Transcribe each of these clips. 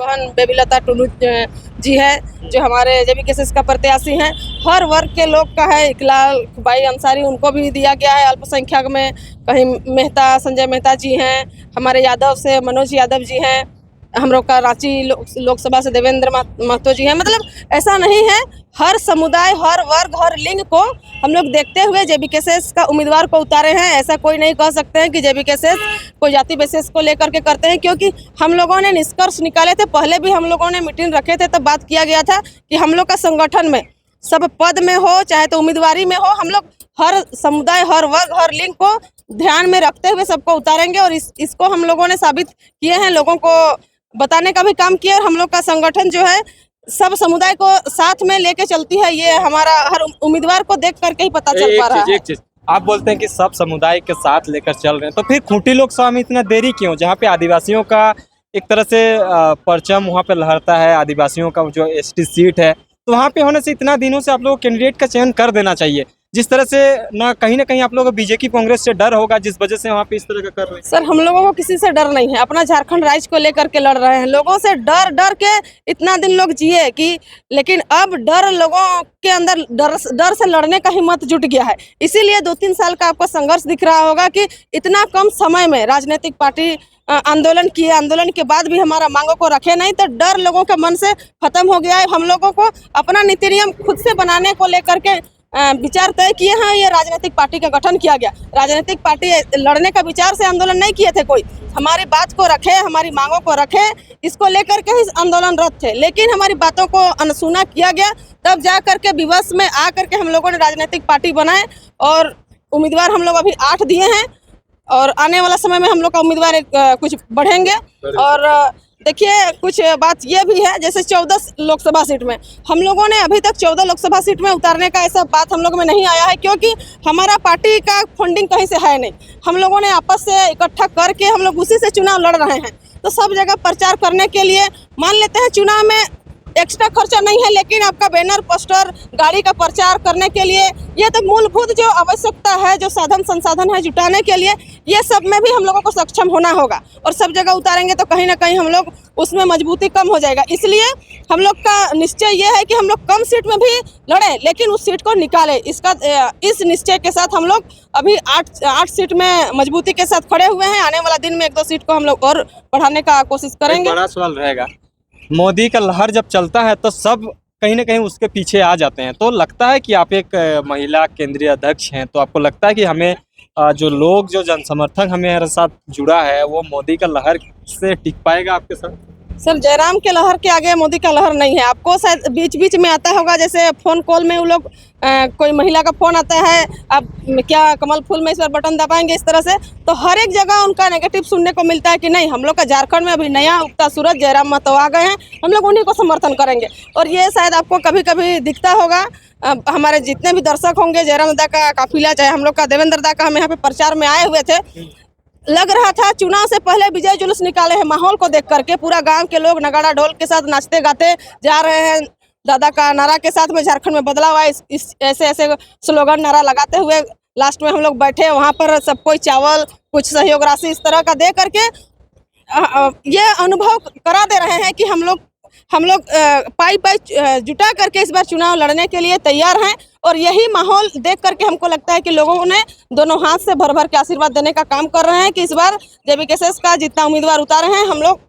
बहन बेबीलता टुडू जी है, जो हमारे जेबीकेएसएस का प्रत्याशी हैं। हर वर्ग के लोग का है। इकलाल बाई अंसारी, उनको भी दिया गया है अल्पसंख्यक में। कहीं मेहता, संजय मेहता जी हैं, हमारे यादव से मनोज यादव जी हैं, हम लोग का रांची लोकसभा से देवेंद्र महतो जी हैं। मतलब ऐसा नहीं है, हर समुदाय, हर वर्ग, हर लिंग को हम लोग देखते हुए जेबीकेएसएस का उम्मीदवार को उतारे हैं। ऐसा कोई नहीं कह सकते हैं कि जेबीकेएसएस कोई जाति बेसिस को लेकर के करते हैं, क्योंकि हम लोगों ने निष्कर्ष निकाले थे। पहले भी हम लोगों ने मीटिंग रखे थे, तब बात किया गया था कि हम लोग का संगठन में सब पद में हो, चाहे तो उम्मीदवारी में हो, हम लोग हर समुदाय, हर वर्ग, हर लिंग को ध्यान में रखते हुए सबको उतारेंगे। और इसको हम लोगों ने साबित किए हैं, लोगों को बताने का भी काम किया। और हम लोग का संगठन जो है सब समुदाय को साथ में लेके चलती है। ये हमारा हर उम्मीदवार को देख करके ही पता चल पा रहा है। एक चीज आप बोलते हैं कि सब समुदाय के साथ लेकर चल रहे हैं, तो फिर खूंटी लोकसभा में इतना देरी क्यों, जहाँ पे आदिवासियों का एक तरह से परचम वहाँ पे लहरता है, आदिवासियों का जो एसटी सीट है, तो वहाँ पे होने से इतना दिनों से आप लोगों को कैंडिडेट का चयन कर देना चाहिए। जिस तरह से ना कहीं आप लोगों को बीजेपी कांग्रेस से डर होगा, जिस वजह से वहाँ पे इस तरह का कर रहे हैं। सर, हम लोगों को किसी से डर नहीं है, अपना झारखंड राज्य को लेकर के लड़ रहे हैं। लोगों से डर के इतना दिन लोग जिए कि, लेकिन अब डर लोगों के अंदर डर से लड़ने का हिम्मत जुट गया है। इसीलिए 2-3 साल का आपको संघर्ष दिख रहा होगा कि इतना कम समय में राजनीतिक पार्टी आंदोलन किए, आंदोलन के बाद भी हमारा मांगों को रखे नहीं, तो डर लोगों के मन से खत्म हो गया है। हम लोगों को अपना नीति नियम खुद से बनाने को लेकर के विचार तय किए हैं। ये राजनीतिक पार्टी का गठन किया गया। राजनीतिक पार्टी लड़ने का विचार से आंदोलन नहीं किए थे कोई। हमारी बात को रखे, हमारी मांगों को रखे, इसको लेकर के ही आंदोलनरत थे। लेकिन हमारी बातों को अनसुना किया गया, तब जा करके विवश में आ करके हम लोगों ने राजनीतिक पार्टी बनाए। और उम्मीदवार हम लोग अभी 8 दिए हैं, और आने वाला समय में हम लोग का उम्मीदवार कुछ बढ़ेंगे। और देखिए, कुछ बात ये भी है, जैसे 14 लोकसभा सीट में हम लोगों ने अभी तक 14 लोकसभा सीट में उतारने का ऐसा बात हम लोग में नहीं आया है, क्योंकि हमारा पार्टी का फंडिंग कहीं से है नहीं। हम लोगों ने आपस से इकट्ठा करके हम लोग उसी से चुनाव लड़ रहे हैं। तो सब जगह प्रचार करने के लिए, मान लेते हैं चुनाव में एक्स्ट्रा खर्चा नहीं है, लेकिन आपका बैनर, पोस्टर, गाड़ी का प्रचार करने के लिए, ये तो मूलभूत जो आवश्यकता है, जो साधन संसाधन है जुटाने के लिए, ये सब में भी हम लोगों को सक्षम होना होगा। और सब जगह उतारेंगे तो कहीं ना कहीं हम लोग उसमें मजबूती कम हो जाएगा। इसलिए हम लोग का निश्चय ये है कि हम लोग कम सीट में भी लड़ें, लेकिन उस सीट को निकालें। इस निश्चय के साथ हम लोग अभी 8 सीट में मजबूती के साथ खड़े हुए हैं। आने वाला दिन में 1-2 सीट को हम लोग और बढ़ाने का कोशिश करेंगे। बड़ा सवाल रहेगा, मोदी का लहर जब चलता है तो सब कहीं ना कहीं उसके पीछे आ जाते हैं। तो लगता है कि आप एक महिला केंद्रीय अध्यक्ष हैं, तो आपको लगता है कि हमें जो जनसमर्थक हमारे साथ जुड़ा है, वो मोदी का लहर से टिक पाएगा आपके साथ? सर, जयराम के लहर के आगे मोदी का लहर नहीं है। आपको शायद बीच बीच में आता होगा, जैसे फोन कॉल में वो लोग कोई महिला का फोन आता है, आप क्या कमल फूल में इस बार बटन दबाएंगे, इस तरह से। तो हर एक जगह उनका नेगेटिव सुनने को मिलता है कि नहीं, हम लोग का झारखंड में अभी नया उगता सूरज जयराम महतो आ गए हैं, हम लोग उन्हीं को समर्थन करेंगे। और ये शायद आपको कभी कभी दिखता होगा, हमारे जितने भी दर्शक होंगे, जयराम दा का काफिला, चाहे हम लोग का देवेंद्र दा का, हम यहाँ पे प्रचार में आए हुए थे। लग रहा था चुनाव से पहले विजय जुलूस निकाले हैं। माहौल को देख करके पूरा गांव के लोग नगाड़ा ढोल के साथ नाचते गाते जा रहे हैं। दादा का नारा के साथ में झारखंड में बदलाव आए, ऐसे स्लोगन नारा लगाते हुए लास्ट में हम लोग बैठे वहाँ पर। सब कोई चावल, कुछ सहयोग राशि इस तरह का दे करके ये अनुभव करा दे रहे हैं कि हम लोग पाई जुटा करके इस बार चुनाव लड़ने के लिए तैयार हैं। और यही माहौल देख करके हमको लगता है कि लोगों ने दोनों हाथ से भर भर के आशीर्वाद देने का काम कर रहे हैं कि इस बार जेबीकेएसएस का जितना उम्मीदवार उतारे हैं, हम लोग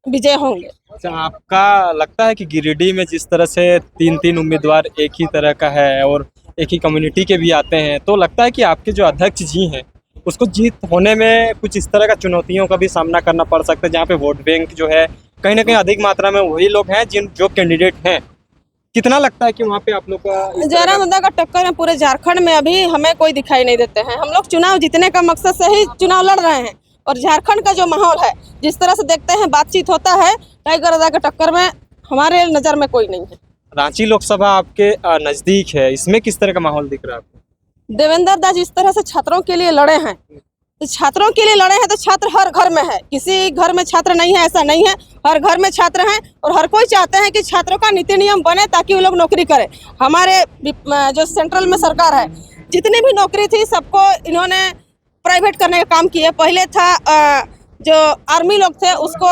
विजय होंगे। अच्छा, आपका लगता है कि गिरिडीह में जिस तरह से 3 उम्मीदवार एक ही तरह का है और एक ही कम्युनिटी के भी आते हैं, तो लगता है कि आपके जो अध्यक्ष जी हैं उसको जीत होने में कुछ इस तरह का चुनौतियों का भी सामना करना पड़ सकता है, जहाँ पे वोट बैंक जो है कहीं ना कहीं अधिक मात्रा में वही लोग हैं जो कैंडिडेट हैं? कितना लगता है कि वहाँ पे आप लोग का जयराम दादा का टक्कर है पूरे झारखंड में अभी हमें कोई दिखाई नहीं देते हैं। हम लोग चुनाव जीतने का मकसद से ही चुनाव लड़ रहे हैं। और झारखंड का जो माहौल है, जिस तरह से देखते हैं बातचीत होता है, टाइगर दादा के टक्कर में हमारे नज़र में कोई नहीं है। रांची लोकसभा आपके नज़दीक है, इसमें किस तरह का माहौल दिख रहा है आपको? देवेंद्र दा जिस तरह से छात्रों के लिए लड़े हैं, तो छात्रों के लिए लड़े हैं, तो छात्र हर घर में है। किसी घर में छात्र नहीं है ऐसा नहीं है, हर घर में छात्र हैं। और हर कोई चाहते हैं कि छात्रों का नीति नियम बने ताकि वो लोग नौकरी करें। हमारे जो सेंट्रल में सरकार है, जितनी भी नौकरी थी सबको इन्होंने प्राइवेट करने का काम किया। पहले था जो आर्मी लोग थे उसको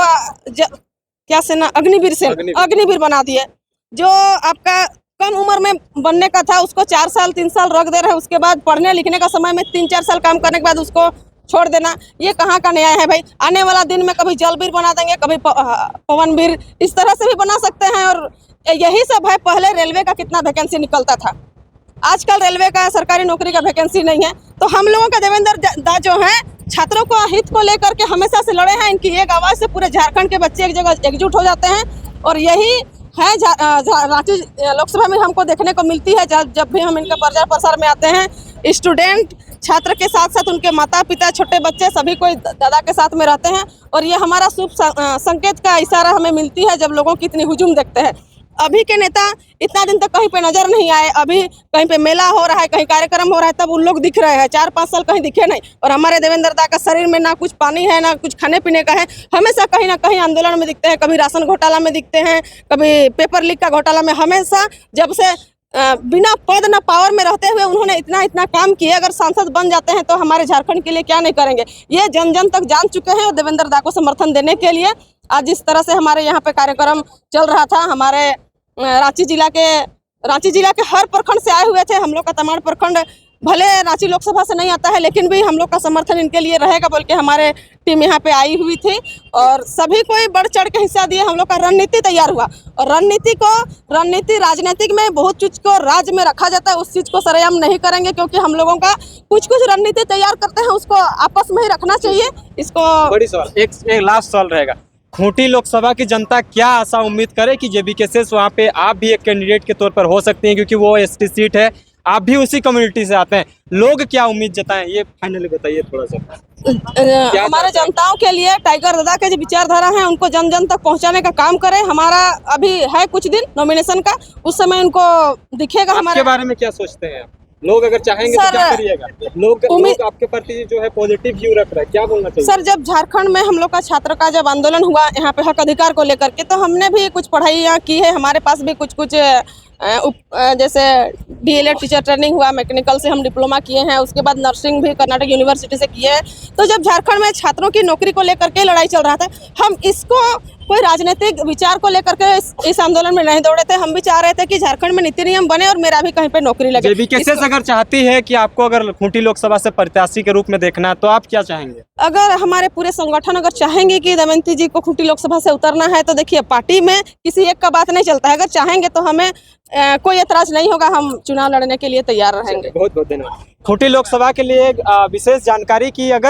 क्या सेना, अग्निवीर सेना, अग्निवीर बना दिए। जो आपका कम उम्र में बनने का था उसको 4 साल 3 साल रख दे रहे हैं, उसके बाद पढ़ने लिखने का समय में 3-4 साल काम करने के बाद उसको छोड़ देना, ये कहाँ का न्याय है भाई। आने वाला दिन में कभी जलवीर बना देंगे, कभी पवनवीर, इस तरह से भी बना सकते हैं। और यही सब है। पहले रेलवे का कितना वैकेंसी निकलता था, आजकल रेलवे का सरकारी नौकरी का वैकेंसी नहीं है। तो हम लोगों का देवेंद्र दा जो है छात्रों को हित को लेकर के हमेशा से लड़े हैं। इनकी एक आवाज़ से पूरे झारखंड के बच्चे एक जगह एकजुट हो जाते हैं। और यही है रांची लोकसभा में हमको देखने को मिलती है। जब भी हम इनका प्रचार प्रसार में आते हैं, स्टूडेंट छात्र के साथ साथ उनके माता पिता, छोटे बच्चे सभी कोई दादा के साथ में रहते हैं। और ये हमारा शुभ संकेत का इशारा हमें मिलती है जब लोगों की इतनी हुजूम देखते हैं। अभी के नेता इतना दिन तक कहीं पे नजर नहीं आए, अभी कहीं पे मेला हो रहा है, कहीं कार्यक्रम हो रहा है, तब उन लोग दिख रहे हैं। 4-5 साल कहीं दिखे नहीं। और हमारे देवेंद्र दा का शरीर में ना कुछ पानी है, ना कुछ खाने पीने का है, हमेशा कहीं ना कहीं आंदोलन में दिखते हैं। कभी राशन घोटाला में दिखते हैं, कभी पेपर लीक का घोटाला में। हमेशा जब से बिना पद न पावर में रहते हुए उन्होंने इतना काम किए। अगर सांसद बन जाते हैं तो हमारे झारखंड के लिए क्या नहीं करेंगे, ये जन जन तक जान चुके हैं। और देवेंद्र दा को समर्थन देने के लिए आज जिस तरह से हमारे यहाँ पे कार्यक्रम चल रहा था, हमारे रांची जिला के हर प्रखंड से आए हुए थे। हम लोग का तमाड़ प्रखंड भले रांची लोकसभा से नहीं आता है, लेकिन भी हम लोग का समर्थन इनके लिए रहेगा बोल के हमारे टीम यहाँ पे आई हुई थी। और सभी कोई बढ़ चढ़ के हिस्सा दिए। हम लोग का रणनीति तैयार हुआ। और रणनीति राजनीतिक में बहुत चीज को राज्य में रखा जाता है, उस चीज को सरेआम नहीं करेंगे। क्योंकि हम लोगों का कुछ रणनीति तैयार करते हैं, उसको आपस में ही रखना चाहिए। इसको बड़ी सवाल, एक लास्ट सवाल रहेगा। खूंटी लोकसभा की जनता क्या आशा उम्मीद करे कि जेबीकेएस वहाँ पे आप भी एक कैंडिडेट के तौर पर हो सकती हैं, क्योंकि वो एसटी सीट है, आप भी उसी कम्युनिटी से आते हैं। लोग क्या उम्मीद जताएं, ये फाइनली बताइए थोड़ा सा। हमारे जनताओं के लिए टाइगर दादा के जो विचारधारा है उनको जन जन तक पहुंचाने का काम करें। हमारा अभी है कुछ दिन नॉमिनेशन का, उस समय उनको दिखेगा हमारे बारे में क्या सोचते हैं। लोग अगर चाहेंगे तो क्या करिएगा। लोग आपके प्रति जो है पॉजिटिव व्यू रख रहे हैं, क्या बोलना चाहिए। सर, जब झारखंड में हम लोग का छात्र का जब आंदोलन हुआ यहाँ पे हक अधिकार को लेकर के, तो हमने भी कुछ पढ़ाई यहाँ की है। हमारे पास भी कुछ जैसे डीएलएड टीचर ट्रेनिंग हुआ, मैकेनिकल से हम डिप्लोमा किए हैं, उसके बाद नर्सिंग भी कर्नाटक यूनिवर्सिटी से किए हैं। तो जब झारखंड में छात्रों की नौकरी को लेकर के लड़ाई चल रहा था, हम इसको कोई राजनीतिक विचार को लेकर के इस आंदोलन में नहीं दौड़े थे। हम भी चाह रहे थे कि झारखंड में नीति नियम बने और मेरा भी कहीं पे नौकरी लगे। जेबीकेएस अगर चाहती है कि आपको अगर खूंटी लोकसभा से प्रत्याशी के रूप में देखना है, तो आप क्या चाहेंगे। अगर हमारे पूरे संगठन अगर चाहेंगे कि दमयंती जी को खूंटी लोकसभा से उतरना है, तो देखिए पार्टी में किसी एक का बात नहीं चलता है। अगर चाहेंगे तो हमें कोई एतराज नहीं होगा, हम चुनाव लड़ने के लिए तैयार रहेंगे। बहुत बहुत धन्यवाद। खूंटी लोकसभा के लिए विशेष जानकारी की अगर